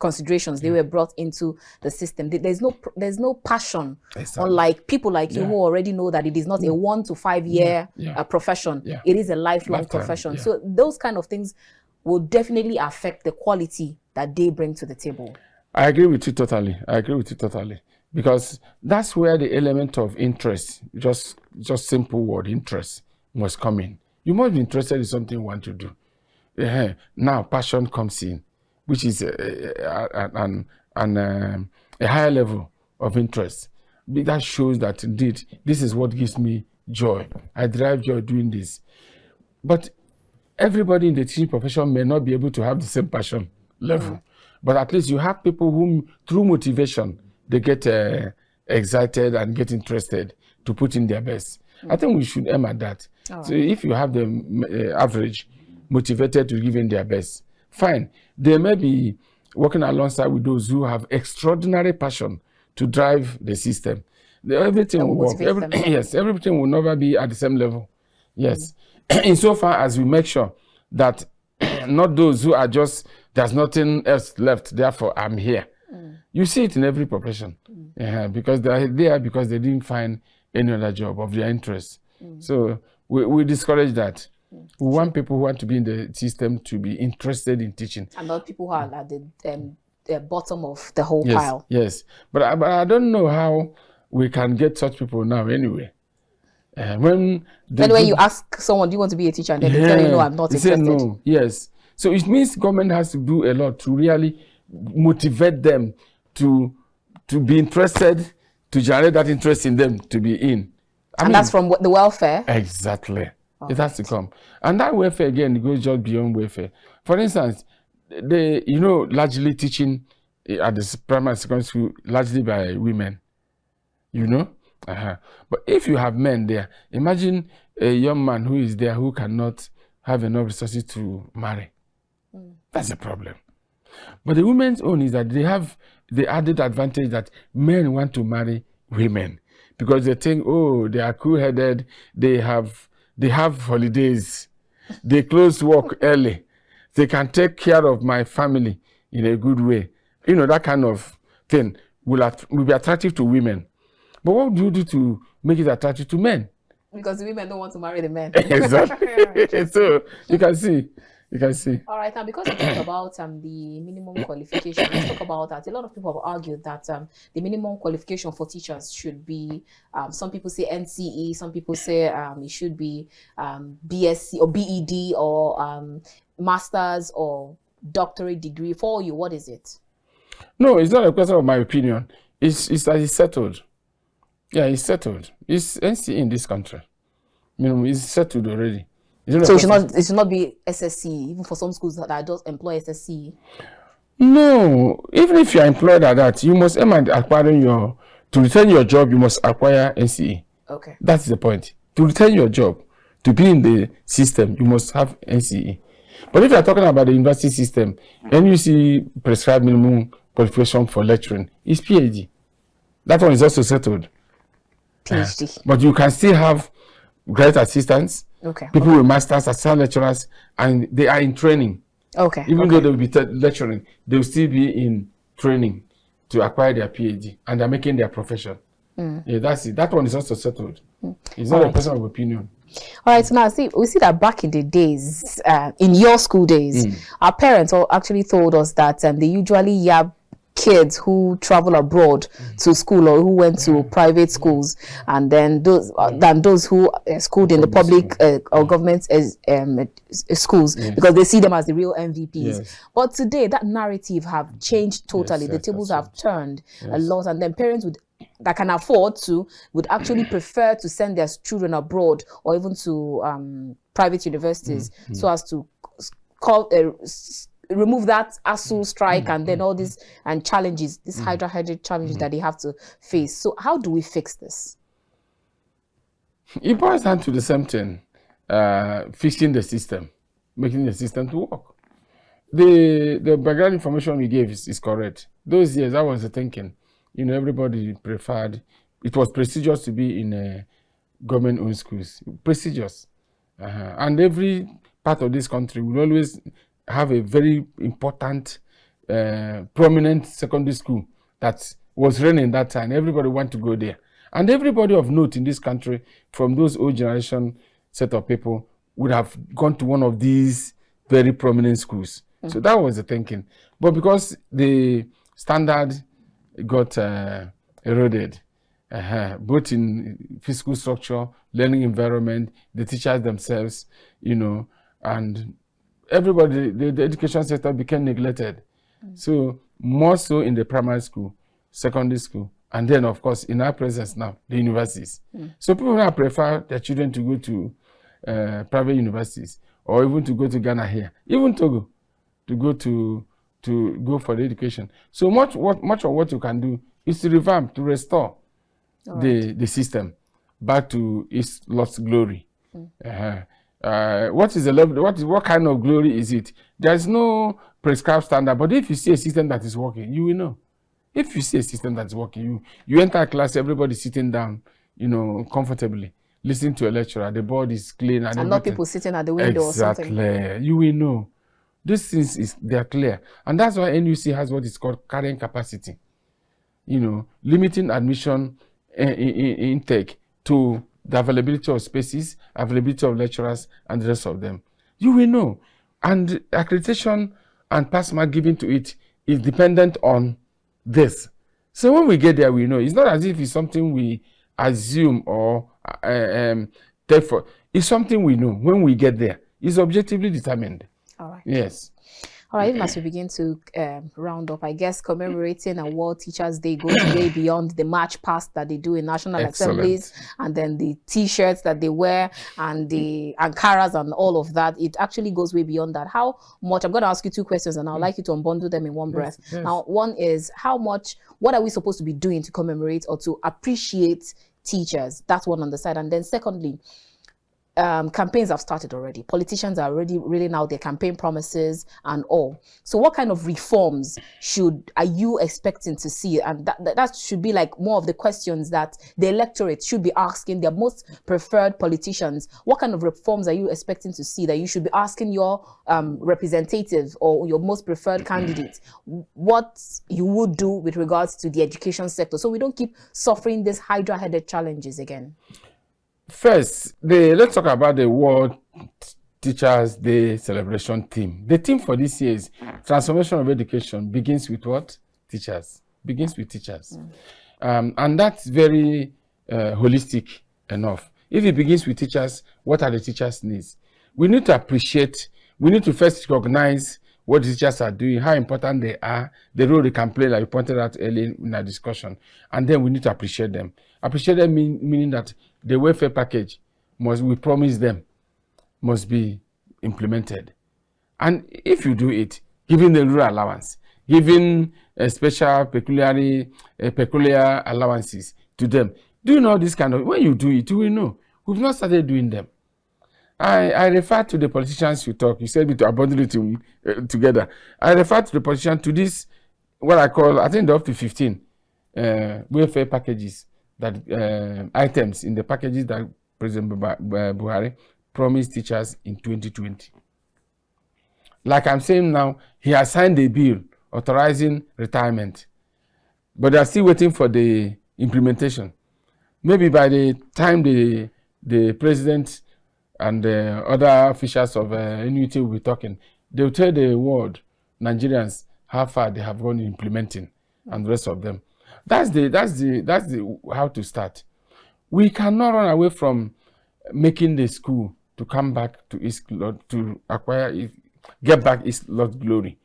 considerations, they were brought into the system. There's no passion, unlike people like you who already know that it is not a 1 to 5 year profession. Yeah. It is a lifelong profession. Yeah. So those kind of things will definitely affect the quality that they bring to the table. I agree with you totally. Because that's where the element of interest, just simple word, interest, must come in. You must be interested in something you want to do. Now passion comes in, which is a higher level of interest. That shows that indeed this is what gives me joy. I derive joy doing this. But everybody in the teaching profession may not be able to have the same passion level. But at least you have people whom, through motivation, they get excited and get interested to put in their best. I think we should aim at that. So if you have the average motivated to give in their best, fine. They may be working alongside with those who have extraordinary passion to drive the system. Everything will work. Everything will never be at the same level. Yes. Insofar as we make sure that not those who are just, there's nothing else left, therefore I'm here. You see it in every profession. Because they are there because they didn't find any other job of their interest. So we discourage that. We want people who want to be in the system to be interested in teaching. And not people who are at the bottom of the whole pile. Yes, but I don't know how we can get such people now anyway. When you ask someone, do you want to be a teacher? And then they tell you, no, I'm not interested. They say no, yes. So it means government has to do a lot to really motivate them to be interested, to generate that interest in them to be in. And that's from the welfare? Exactly. It has to come. And that welfare, again, goes just beyond welfare. For instance, largely teaching at the primary and secondary school, largely by women, But if you have men there, imagine a young man who is there who cannot have enough resources to marry. That's a problem. But the women's own is that they have the added advantage that men want to marry women because they think, oh, they are cool-headed, they have holidays, they close work early, they can take care of my family in a good way. That kind of thing will be attractive to women. But what do you do to make it attractive to men? Because the women don't want to marry the men. Exactly. So you can see. All right, now because we talk about the minimum qualification, let's talk about that. A lot of people have argued that the minimum qualification for teachers should be, some people say NCE, some people say it should be BSc or BEd or master's or doctorate degree. For you, what is it? No, it's not a question of my opinion. It's settled. Yeah, it's settled. It's NCE in this country. It's settled already. So it should not be SSC, even for some schools that just employ SSC. No, even if you are employed at that, you must aim at acquiring to retain your job, you must acquire NCE. Okay. That's the point. To retain your job, to be in the system, you must have NCE. But if you are talking about the university system, NUC prescribed minimum qualification for lecturing is PhD. That one is also settled. PhD. But you can still have graduate assistants, people with masters, assistant lecturers, and they are in training. Okay. Even though they will be lecturing, they will still be in training to acquire their PhD, and they're making their profession. Yeah, that's it. That one is also settled. It's not a question of opinion. All right, so now we see that back in the days, in your school days, our parents actually told us that they usually have kids who travel abroad to school or who went to private schools, and then those who schooled in the public or government schools, because they see them as the real MVPs. Yes. But today that narrative have changed totally. The tables have turned a lot, and then parents that can afford would actually prefer to send their children abroad or even to private universities so as to remove that ASU strike and then all these challenges, these Hydra challenges that they have to face. So how do we fix this? It boils down to the same thing, fixing the system, making the system to work. The background information we gave is correct. Those years, that was the thinking. Everybody preferred, it was prestigious to be in government-owned schools. Prestigious. And every part of this country will always have a very important, prominent secondary school that was running that time. Everybody want to go there. And everybody of note in this country, from those old generation set of people, would have gone to one of these very prominent schools. So that was the thinking. But because the standard got eroded, both in physical structure, learning environment, the teachers themselves, and everybody, the education sector became neglected. So more so in the primary school, secondary school, and then of course in our presence now, the universities. So people now prefer their children to go to private universities, or even to go to Ghana here, even Togo, to go for the education. So much of what you can do is to revamp, to restore the system back to its lost glory. What is the level? What kind of glory is it? There's no prescribed standard, but if you see a system that is working, you will know. If you see a system that's working, you enter a class, everybody sitting down, comfortably, listening to a lecturer, the board is clean, and not people sitting at the window or something. Exactly. You will know. These things they're clear. And that's why NUC has what is called carrying capacity. Limiting admission intake to the availability of spaces, availability of lecturers, and the rest of them. You will know. And accreditation and pass mark given to it is dependent on this. So when we get there, we know. It's not as if it's something we assume or take for. It's something we know. When we get there, it's objectively determined. All right. Yes. All right, even as we begin to round up, I guess commemorating a World Teachers Day goes way beyond the march past that they do in national assemblies, and then the T-shirts that they wear and the Ankaras and all of that. It actually goes way beyond that. How much? I'm going to ask you two questions, and I'd like you to unbundle them in one breath. Yes. Now, one is what are we supposed to be doing to commemorate or to appreciate teachers? That's one on the side. And then secondly, campaigns have started already. Politicians are already reeling out their campaign promises and all. So what kind of reforms are you expecting to see? And that should be like more of the questions that the electorate should be asking their most preferred politicians. What kind of reforms are you expecting to see that you should be asking your representative or your most preferred candidate what you would do with regards to the education sector, so we don't keep suffering these hydra-headed challenges again? First, let's talk about the World Teachers Day celebration theme. The theme for this year is transformation of education begins with what? Teachers. Begins with teachers. And that's very holistic enough. If it begins with teachers, what are the teachers' needs? We need to first recognize what the teachers are doing, how important they are, the role they can play, like you pointed out earlier in our discussion. And then we need to appreciate them. Appreciate them meaning that the welfare package we promise them must be implemented. And if you do it, giving the rural allowance, giving special peculiar allowances to them, doing all this kind of, when you do it, you will know. We've not started doing them. I refer to the politicians you talk. You said we to abandon it together. I refer to the politicians to this, what I call, I think, up to 15 welfare packages, that items in the packages that President Buhari promised teachers in 2020. Like I'm saying now, he has signed a bill authorizing retirement, but they are still waiting for the implementation. Maybe by the time the president and the other officials of NUT will be talking, they will tell the world, Nigerians, how far they have gone in implementing, and the rest of them. That's the how to start. We cannot run away from making the school to come back to its to acquire it, get back its lost glory.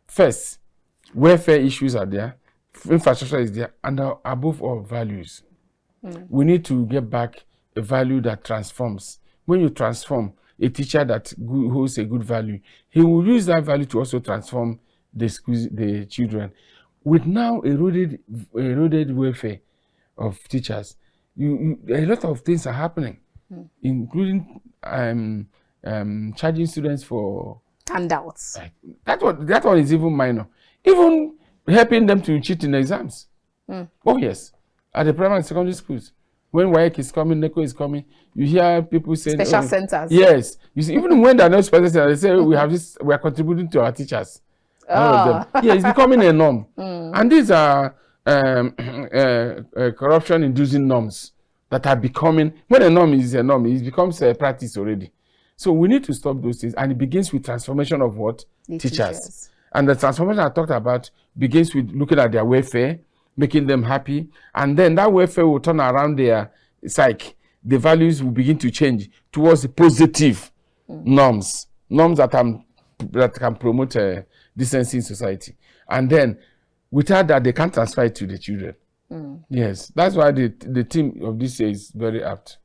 First, welfare issues are there, infrastructure is there, and above all, values. We need to get back a value that transforms. When you transform a teacher that holds a good value, he will use that value to also transform the children. With now eroded welfare of teachers, a lot of things are happening, including charging students for handouts. That one is even minor. Even helping them to cheat in exams. Oh yes, at the primary and secondary schools. When WAEC is coming, NECO is coming, you hear people saying special centers. Yes, you see, even when they're not special centers, they say we are contributing to our teachers. All of them. Yeah, it's becoming a norm. And these are corruption-inducing norms that are becoming, when a norm is a norm, it becomes a practice already. So we need to stop those things. And it begins with transformation of what? Teachers. And the transformation I talked about begins with looking at their welfare, making them happy. And then that welfare will turn around their psyche. The values will begin to change towards the positive norms that can promote decency in society. And then, without that, they can't transfer it to the children. Yes, that's why the theme of this year is very apt.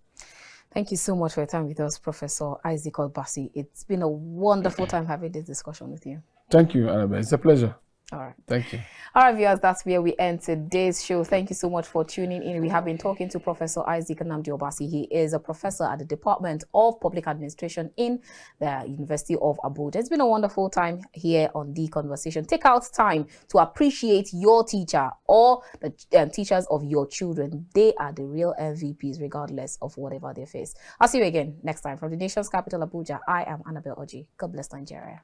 Thank you so much for your time with us, Professor Isaac Obasi. It's been a wonderful time having this discussion with you. Thank you, Annabelle. It's a pleasure. All right. Thank you. All right, viewers, that's where we end today's show. Thank you so much for tuning in. We have been talking to Professor Isaac Nnamdi Obasi. He is a professor at the Department of Public Administration in the University of Abuja. It's been a wonderful time here on The Conversation. Take out time to appreciate your teacher or the teachers of your children. They are the real MVPs, regardless of whatever they face. I'll see you again next time from the nation's capital, Abuja. I am Annabelle Oji. God bless Nigeria.